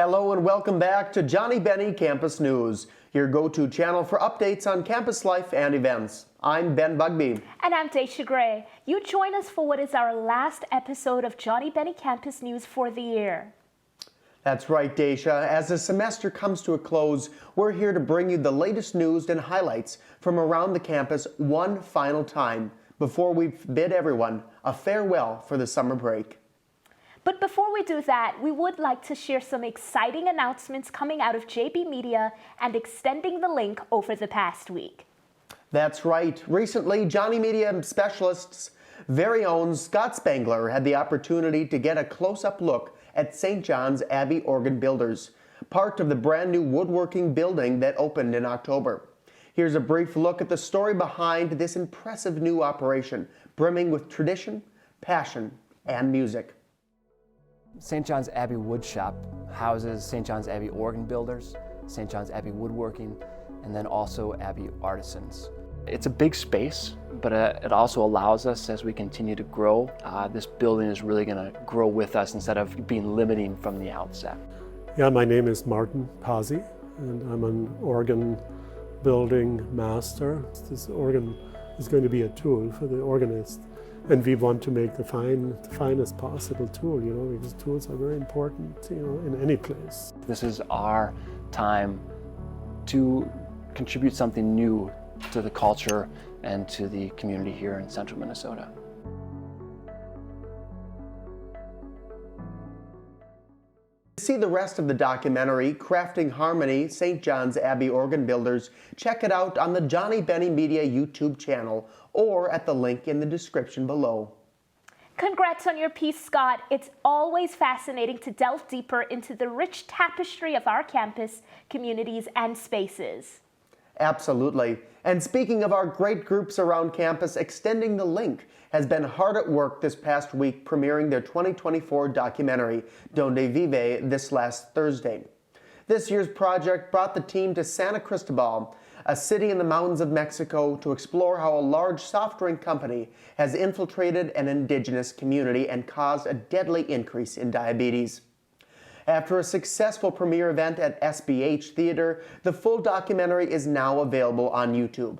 Hello and welcome back to Johnnie Bennie Campus News, your go-to channel for updates on campus life and events. I'm Ben Bugby. And I'm Daisha Gray. You join us for what is our last episode of Johnnie Bennie Campus News for the year. That's right, Daisha. As the semester comes to a close, we're here to bring you the latest news and highlights from around the campus one final time before we bid everyone a farewell for the summer break. But before we do that, we would like to share some exciting announcements coming out of JB Media and extending the link over the past week. That's right. Recently, Johnnie Media Specialist's very own Scott Spangler had the opportunity to get a close-up look at St. John's Abbey Organ Builders, part of the brand new woodworking building that opened in October. Here's a brief look at the story behind this impressive new operation, brimming with tradition, passion, and music. St. John's Abbey Woodshop houses St. John's Abbey Organ Builders, St. John's Abbey Woodworking, and then also Abbey Artisans. It's a big space, but it also allows us, as we continue to grow, this building is really going to grow with us instead of being limiting from the outset. Yeah, my name is Martin Pazzi, and I'm an organ building master. This organ is going to be a tool for the organist, and we want to make the finest possible tool, because tools are very important, in any place. This is our time to contribute something new to the culture and to the community here in central Minnesota. To see the rest of the documentary, Crafting Harmony, St. John's Abbey Organ Builders, check it out on the Johnnie Bennie Media YouTube channel or at the link in the description below. Congrats on your piece, Scott. It's always fascinating to delve deeper into the rich tapestry of our campus, communities, and spaces. Absolutely. And speaking of our great groups around campus, Extending the Link has been hard at work this past week premiering their 2024 documentary, Donde Vive, this last Thursday. This year's project brought the team to Santa Cristobal, a city in the mountains of Mexico, to explore how a large soft drink company has infiltrated an indigenous community and caused a deadly increase in diabetes. After a successful premiere event at SBH Theater, the full documentary is now available on YouTube.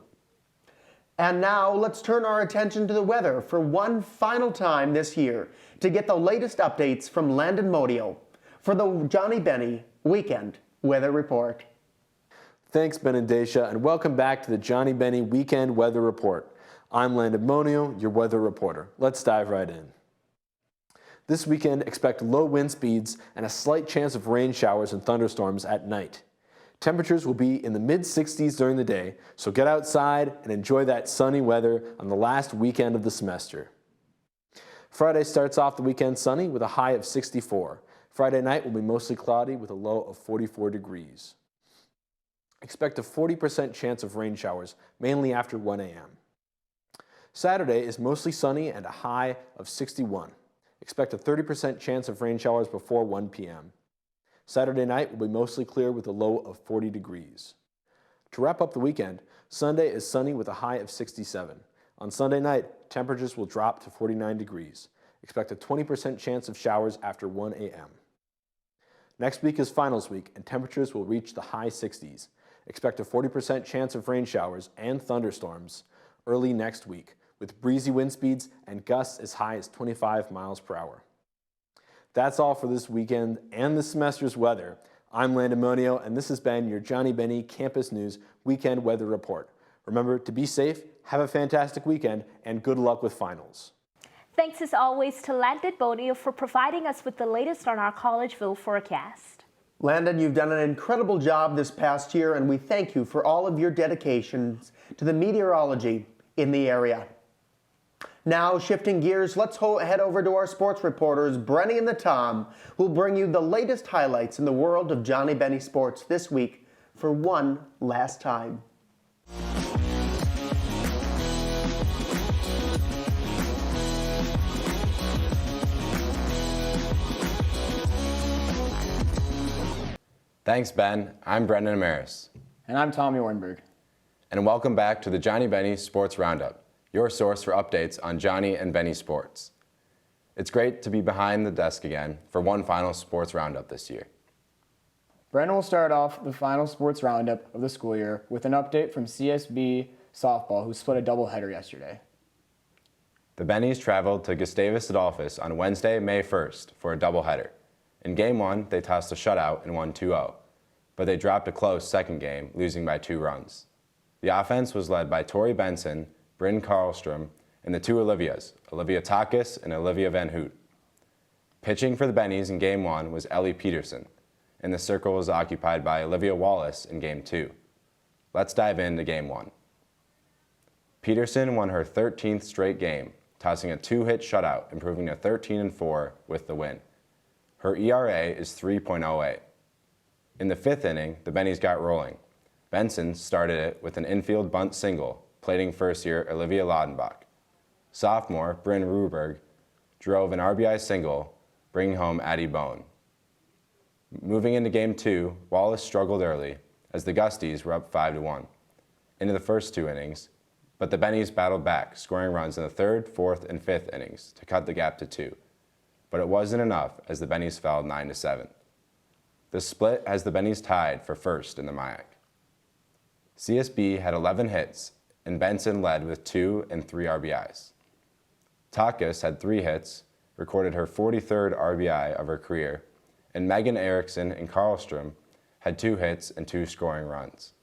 And now let's turn our attention to the weather for one final time this year to get the latest updates from Landon Modio for the Johnnie Bennie Weekend Weather Report. Thanks, Ben and Daisha, and welcome back to the Johnnie Bennie Weekend Weather Report. I'm Landon Modio, your weather reporter. Let's dive right in. This weekend, expect low wind speeds and a slight chance of rain showers and thunderstorms at night. Temperatures will be in the mid-60s during the day, so get outside and enjoy that sunny weather on the last weekend of the semester. Friday starts off the weekend sunny with a high of 64. Friday night will be mostly cloudy with a low of 44 degrees. Expect a 40% chance of rain showers, mainly after 1 a.m. Saturday is mostly sunny and a high of 61. Expect a 30% chance of rain showers before 1 p.m. Saturday night will be mostly clear with a low of 40 degrees. To wrap up the weekend, Sunday is sunny with a high of 67. On Sunday night, temperatures will drop to 49 degrees. Expect a 20% chance of showers after 1 a.m. Next week is finals week, and temperatures will reach the high 60s. Expect a 40% chance of rain showers and thunderstorms early next week, with breezy wind speeds and gusts as high as 25 miles per hour. That's all for this weekend and this semester's weather. I'm Landon Modio, and this has been your Johnnie Bennie Campus News Weekend Weather Report. Remember to be safe, have a fantastic weekend, and good luck with finals. Thanks as always to Landon Modio for providing us with the latest on our Collegeville forecast. Landon, you've done an incredible job this past year, and we thank you for all of your dedications to the meteorology in the area. Now, shifting gears, let's head over to our sports reporters, Brenny and the Tom, who'll bring you the latest highlights in the world of Johnnie Bennie sports this week for one last time. Thanks, Ben. I'm Brendan Amaris. And I'm Tommy Ornberg. And welcome back to the Johnnie Bennie Sports Roundup, your source for updates on Johnnie and Bennie sports. It's great to be behind the desk again for one final sports roundup this year. Brendan will start off the final sports roundup of the school year with an update from CSB softball, who split a doubleheader yesterday. The Bennies traveled to Gustavus Adolphus on Wednesday, May 1st for a doubleheader. In Game 1, they tossed a shutout and won 2-0, but they dropped a close second game, losing by 2 runs. The offense was led by Tori Benson, Bryn Karlstrom, and the 2 Olivias, Olivia Takis and Olivia Van Hoot. Pitching for the Bennies in Game 1 was Ellie Peterson, and the circle was occupied by Olivia Wallace in Game 2. Let's dive into Game 1. Peterson won her 13th straight game, tossing a 2-hit shutout, improving to 13-4 with the win. Her ERA is 3.08. In the 5th inning, the Bennies got rolling. Benson started it with an infield bunt single, plating first-year Olivia Laudenbach. Sophomore Bryn Ruberg drove an RBI single, bringing home Addie Bone. Moving into Game 2, Wallace struggled early, as the Gusties were up 5-1 into the first 2 innings, but the Bennies battled back, scoring runs in the 3rd, 4th, and 5th innings to cut the gap to 2. But it wasn't enough, as the Bennies fell 9-7. The split has the Bennies tied for first in the MIAC. CSB had 11 hits, and Benson led with 2 and 3 RBIs. Takis had 3 hits, recorded her 43rd RBI of her career, and Megan Erickson and Karlstrom had 2 hits and 2 scoring runs.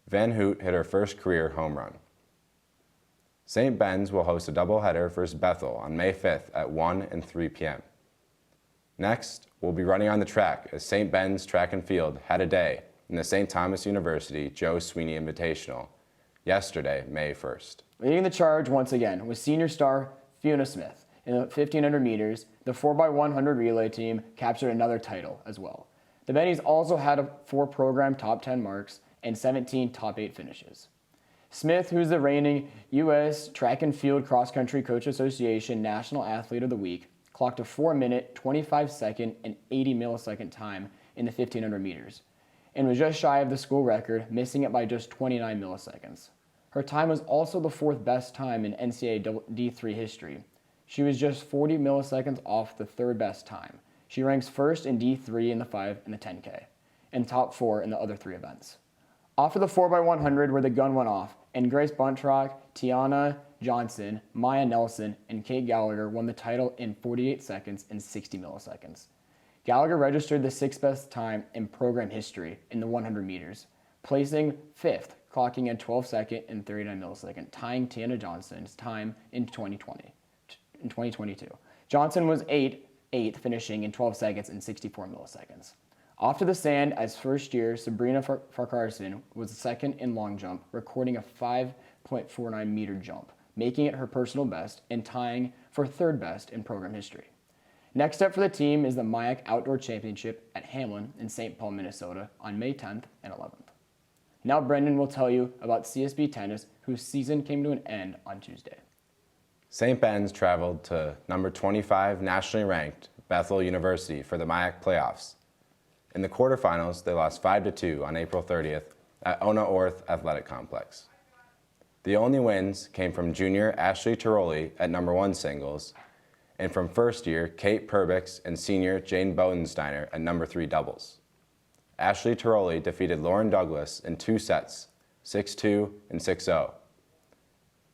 Van Hoot hit her first career home run. St. Ben's will host a doubleheader versus Bethel on May 5th at 1 and 3 p.m. Next, we'll be running on the track as St. Ben's Track and Field had a day in the St. Thomas University Joe Sweeney Invitational yesterday, May 1st. Leading the charge once again was senior star Fiona Smith. In the 1500 meters, the 4x100 relay team captured another title as well. The Bennies also had 4 program top 10 marks and 17 top 8 finishes. Smith, who's the reigning U.S. Track and Field Cross Country Coach Association National Athlete of the Week, clocked a 4-minute, 25-second, and 80-millisecond time in the 1500 meters, and was just shy of the school record, missing it by just 29 milliseconds. Her time was also the 4th best time in NCAA D3 history. She was just 40 milliseconds off the 3rd best time. She ranks 1st in D3 in the 5 and the 10K, and top 4 in the other 3 events. Off of the 4x100 where the gun went off, and Grace Buntrock, Tiana Johnson, Maya Nelson, and Kate Gallagher won the title in 48 seconds and 60 milliseconds. Gallagher registered the 6th best time in program history in the 100 meters, placing 5th, clocking a 12-second and 39 millisecond, tying Tiana Johnson's time in 2022. Johnson was 8th, finishing in 12 seconds and 64 milliseconds. Off to the sand as first-year Sabrina Farquharson was 2nd in long jump, recording a 5.49 meter jump, making it her personal best and tying for 3rd best in program history. Next up for the team is the MIAC Outdoor Championship at Hamlin in St. Paul, Minnesota on May 10th and 11th. Now Brendan will tell you about CSB tennis, whose season came to an end on Tuesday. St. Ben's traveled to number 25 nationally ranked Bethel University for the MIAC playoffs. In the quarterfinals, they lost 5-2 on April 30th at Ona Orth Athletic Complex. The only wins came from junior Ashley Tiroli at number 1 singles, and from first year Kate Perbix and senior Jane Bodensteiner at number 3 doubles. Ashley Tiroli defeated Lauren Douglas in 2 sets, 6-2 and 6-0.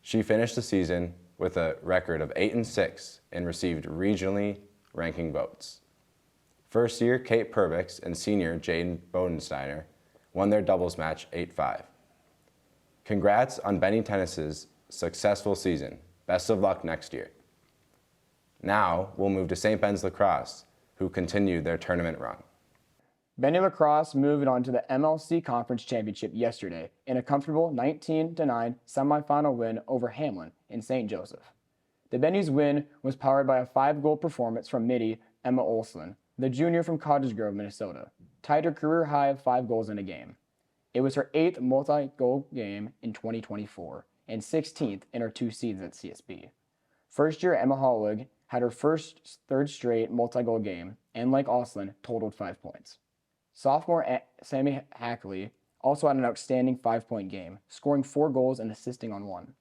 She finished the season with a record of 8-6 and received regionally ranking votes. First year Kate Perbix and senior Jane Bodensteiner won their doubles match 8-5. Congrats on Benny Tennis's successful season. Best of luck next year. Now we'll move to St. Ben's Lacrosse, who continued their tournament run. Benny Lacrosse moved on to the MLC Conference Championship yesterday in a comfortable 19-9 semifinal win over Hamlin in St. Joseph. The Benny's win was powered by a 5-goal performance from midi Emma Olson, the junior from Cottage Grove, Minnesota, tied her career high of 5 goals in a game. It was her 8th multi-goal game in 2024 and 16th in her 2 seasons at CSB. First-year Emma Hollig had her 3rd straight multi-goal game and, like Olson, totaled 5 points. Sophomore Sammy Hackley also had an outstanding 5-point game, scoring 4 goals and assisting on 1.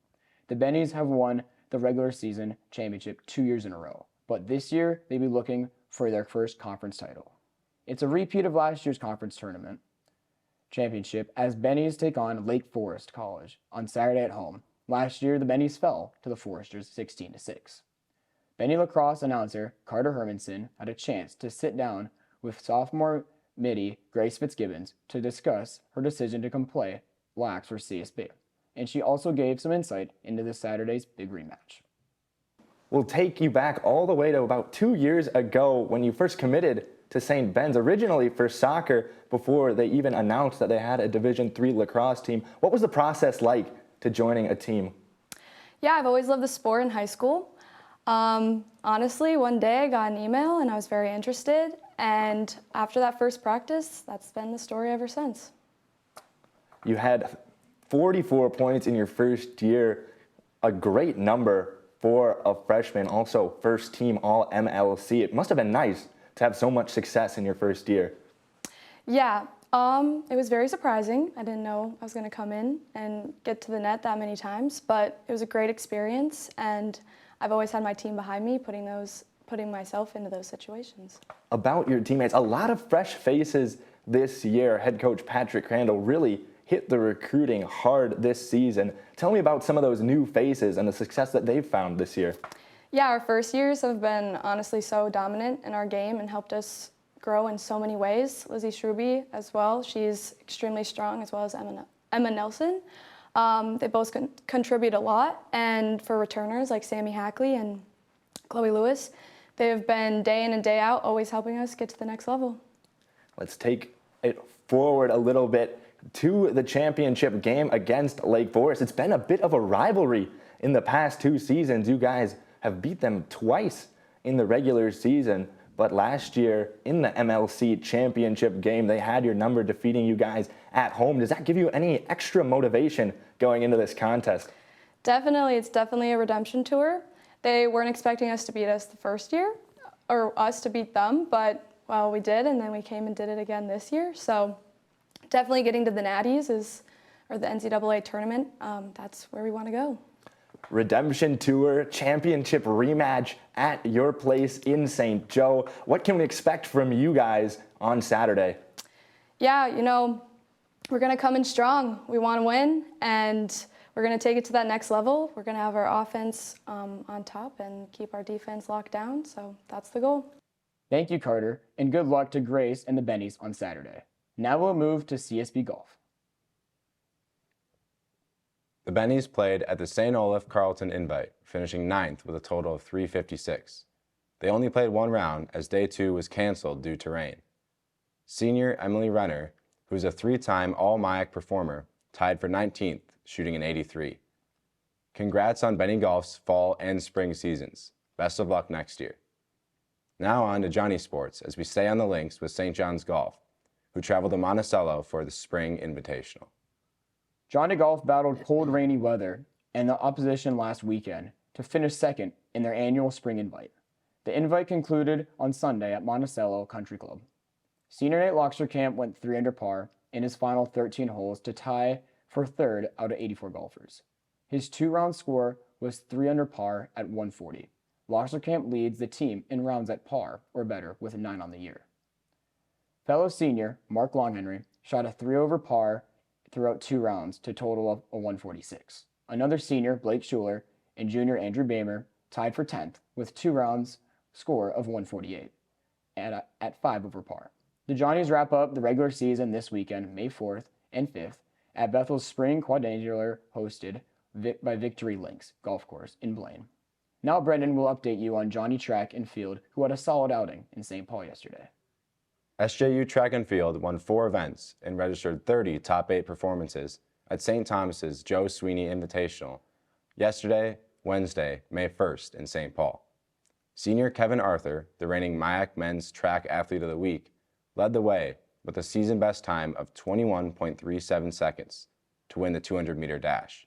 The Bennies have won the regular season championship 2 years in a row, but this year they'll be looking for their first conference title. It's a repeat of last year's conference tournament championship as Bennies take on Lake Forest College on Saturday at home. Last year, the Bennies fell to the Foresters 16-6. Benny lacrosse announcer Carter Hermanson had a chance to sit down with sophomore midi Grace Fitzgibbons to discuss her decision to come play blacks for CSB, and she also gave some insight into this Saturday's big rematch. We'll take you back all the way to about 2 years ago when you first committed to St. Ben's, originally for soccer before they even announced that they had a Division III lacrosse team. What was the process like to joining a team? Yeah, I've always loved the sport in high school. Honestly, one day I got an email and I was very interested, and after that first practice, that's been the story ever since. You had 44 points in your first year, a great number for a freshman, also first team All-MLC. It must have been nice to have so much success in your first year. Yeah, it was very surprising. I didn't know I was going to come in and get to the net that many times, but it was a great experience, and I've always had my team behind me, putting myself into those situations. About your teammates, a lot of fresh faces this year. Head coach Patrick Crandall really hit the recruiting hard this season. Tell me about some of those new faces and the success that they've found this year. Yeah, our first years have been honestly so dominant in our game and helped us grow in so many ways. Lizzie Shruby as well, she's extremely strong, as well as Emma Nelson. They both contribute a lot, and for returners like Sammy Hackley and Chloe Lewis, they have been day in and day out always helping us get to the next level. Let's take it forward a little bit to the championship game against Lake Forest. It's been a bit of a rivalry in the past 2 seasons. You guys have beat them twice in the regular season, but last year in the MLC championship game, they had your number, defeating you guys at home. Does that give you any extra motivation going into this contest? Definitely, it's definitely a redemption tour. They weren't expecting us to beat us the first year, or us to beat them, but well, we did, and then we came and did it again this year. So definitely getting to the Natties or the NCAA tournament, that's where we want to go. Redemption Tour championship rematch at your place in St. Joe. What can we expect from you guys on Saturday? Yeah, we're going to come in strong. We want to win, and we're going to take it to that next level. We're going to have our offense on top and keep our defense locked down, so that's the goal. Thank you, Carter, and good luck to Grace and the Bennies on Saturday. Now we'll move to CSB Golf. The Bennies played at the St. Olaf Carleton Invite, finishing 9th with a total of 356. They only played 1 round as Day 2 was canceled due to rain. Senior Emily Renner, who's a 3-time All-MIAC performer, tied for 19th, shooting an 83. Congrats on Benny Golf's fall and spring seasons. Best of luck next year. Now on to Johnnie Sports as we stay on the links with St. John's Golf, who traveled to Monticello for the Spring Invitational. Johnnie Golf battled cold, rainy weather and the opposition last weekend to finish second in their annual Spring Invite. The invite concluded on Sunday at Monticello Country Club. Senior Nate Loxerkamp went 3 under par in his final 13 holes to tie for 3rd out of 84 golfers. His 2-round score was 3 under par at 140. Loxerkamp leads the team in rounds at par or better with a 9 on the year. Fellow senior Mark Longhenry shot a 3 over par throughout 2 rounds to a total of a 146. Another senior, Blake Schuler, and junior Andrew Bamer tied for 10th with 2 rounds score of 148 at 5 over par. The Johnnies wrap up the regular season this weekend, May 4th and 5th, at Bethel's Spring Quadrangular hosted by Victory Links Golf Course in Blaine. Now Brendan will update you on Johnnie Track and Field, who had a solid outing in St. Paul yesterday. SJU Track and Field won 4 events and registered 30 top 8 performances at St. Thomas's Joe Sweeney Invitational yesterday, Wednesday, May 1st in St. Paul. Senior Kevin Arthur, the reigning MIAC Men's Track Athlete of the Week, led the way with a season-best time of 21.37 seconds to win the 200-meter dash.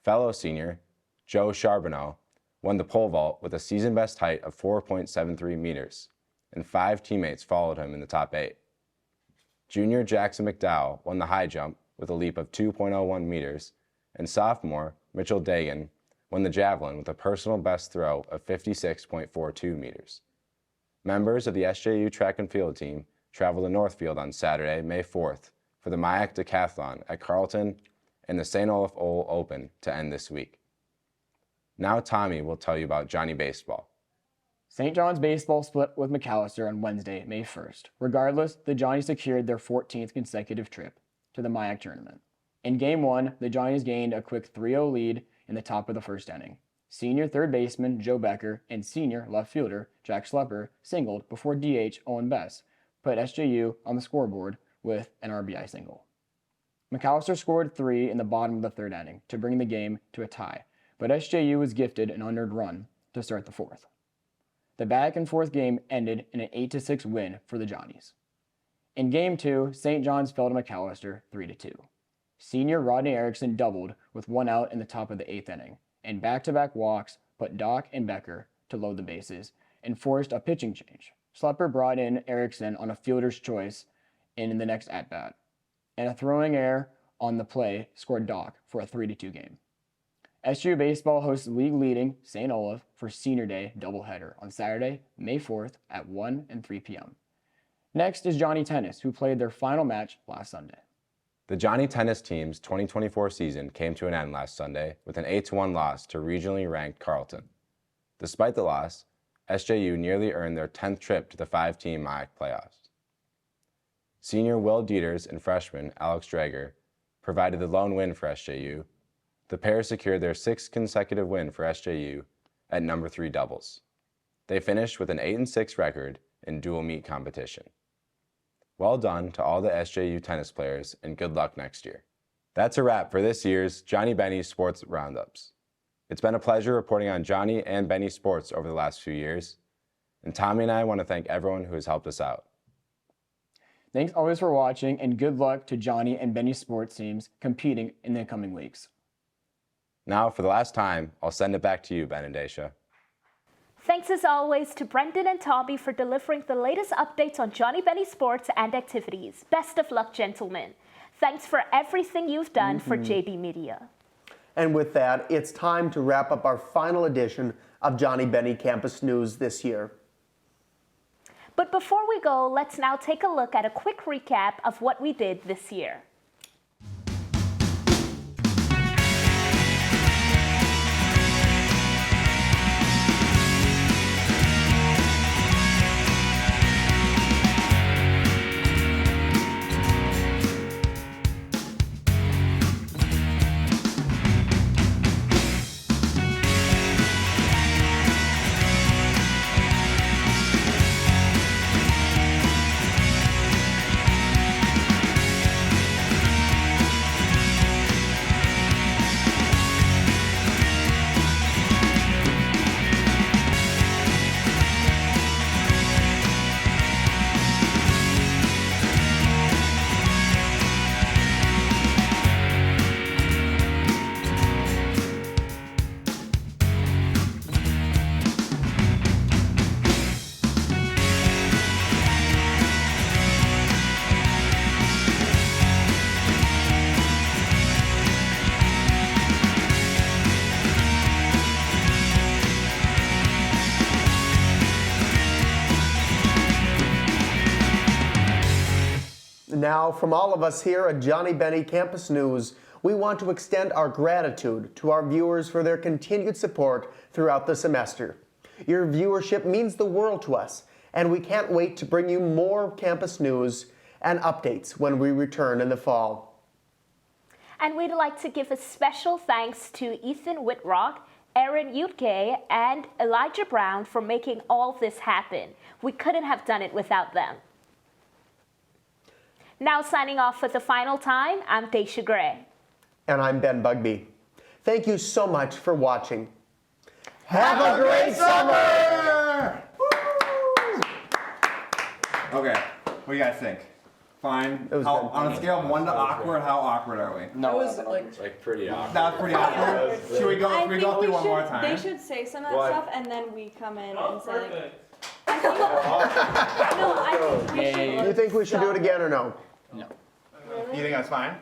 Fellow senior Joe Charbonneau won the pole vault with a season-best height of 4.73 meters, and 5 teammates followed him in the top 8. Junior Jackson McDowell won the high jump with a leap of 2.01 meters, and sophomore Mitchell Dagan won the javelin with a personal best throw of 56.42 meters. Members of the SJU track and field team travel to Northfield on Saturday, May 4th for the Mayak Decathlon at Carleton and the St. Olaf Owl Open to end this week. Now Tommy will tell you about Johnnie Baseball. St. John's baseball split with McAllister on Wednesday, May 1st. Regardless, the Johnnies secured their 14th consecutive trip to the Mayak tournament. In Game 1, the Johnnies gained a quick 3-0 lead in the top of the first inning. Senior third baseman Joe Becker and senior left fielder Jack Schlepper singled before DH Owen Bess put SJU on the scoreboard with an RBI single. McAllister scored 3 in the bottom of the third inning to bring the game to a tie, but SJU was gifted an unearned run to start the fourth. The back-and-forth game ended in an 8-6 win for the Johnnies. In Game 2, St. John's fell to McAllister 3-2. Senior Rodney Erickson doubled with 1 out in the top of the 8th inning, and back-to-back walks put Doc and Becker to load the bases and forced a pitching change. Schlepper brought in Erickson on a fielder's choice in the next at-bat, and a throwing error on the play scored Doc for a 3-2 game. SJU baseball hosts league-leading St. Olaf for Senior Day doubleheader on Saturday, May 4th at 1 and 3 p.m. Next is Johnnie Tennis, who played their final match last Sunday. The Johnnie Tennis team's 2024 season came to an end last Sunday with an 8-1 loss to regionally ranked Carleton. Despite the loss, SJU nearly earned their 10th trip to the 5-team Mayak playoffs. Senior Will Dieters and freshman Alex Drager provided the lone win for SJU. The pair secured their 6th consecutive win for SJU at number 3 doubles. They finished with an 8-6 record in dual meet competition. Well done to all the SJU tennis players and good luck next year. That's a wrap for this year's Johnnie Bennie Sports Roundups. It's been a pleasure reporting on Johnnie and Bennie sports over the last few years, and Tommy and I want to thank everyone who has helped us out. Thanks always for watching, and good luck to Johnnie and Bennie sports teams competing in the coming weeks. Now, for the last time, I'll send it back to you, Ben and Daisha. Thanks as always to Brendan and Tommy for delivering the latest updates on Johnnie Bennie sports and activities. Best of luck, gentlemen. Thanks for everything you've done for JB Media. And with that, it's time to wrap up our final edition of Johnnie Bennie Campus News this year. But before we go, let's now take a look at a quick recap of what we did this year. Now, from all of us here at Johnnie Bennie Campus News, we want to extend our gratitude to our viewers for their continued support throughout the semester. Your viewership means the world to us, and we can't wait to bring you more campus news and updates when we return in the fall. And we'd like to give a special thanks to Ethan Whitrock, Aaron Utke, and Elijah Brown for making all this happen. We couldn't have done it without them. Now signing off for the final time, I'm Daisha Gray. And I'm Ben Bugby. Thank you so much for watching. Have a great summer! Okay, what do you guys think? Fine. On a scale of 1 to awkward, how awkward are we? No, it was Like pretty awkward. That was pretty awkward. Should we go through one more time? They should say some of that stuff, and then we come in and say. Perfect. I think we should. You think we should do it again or no? You think that's fine?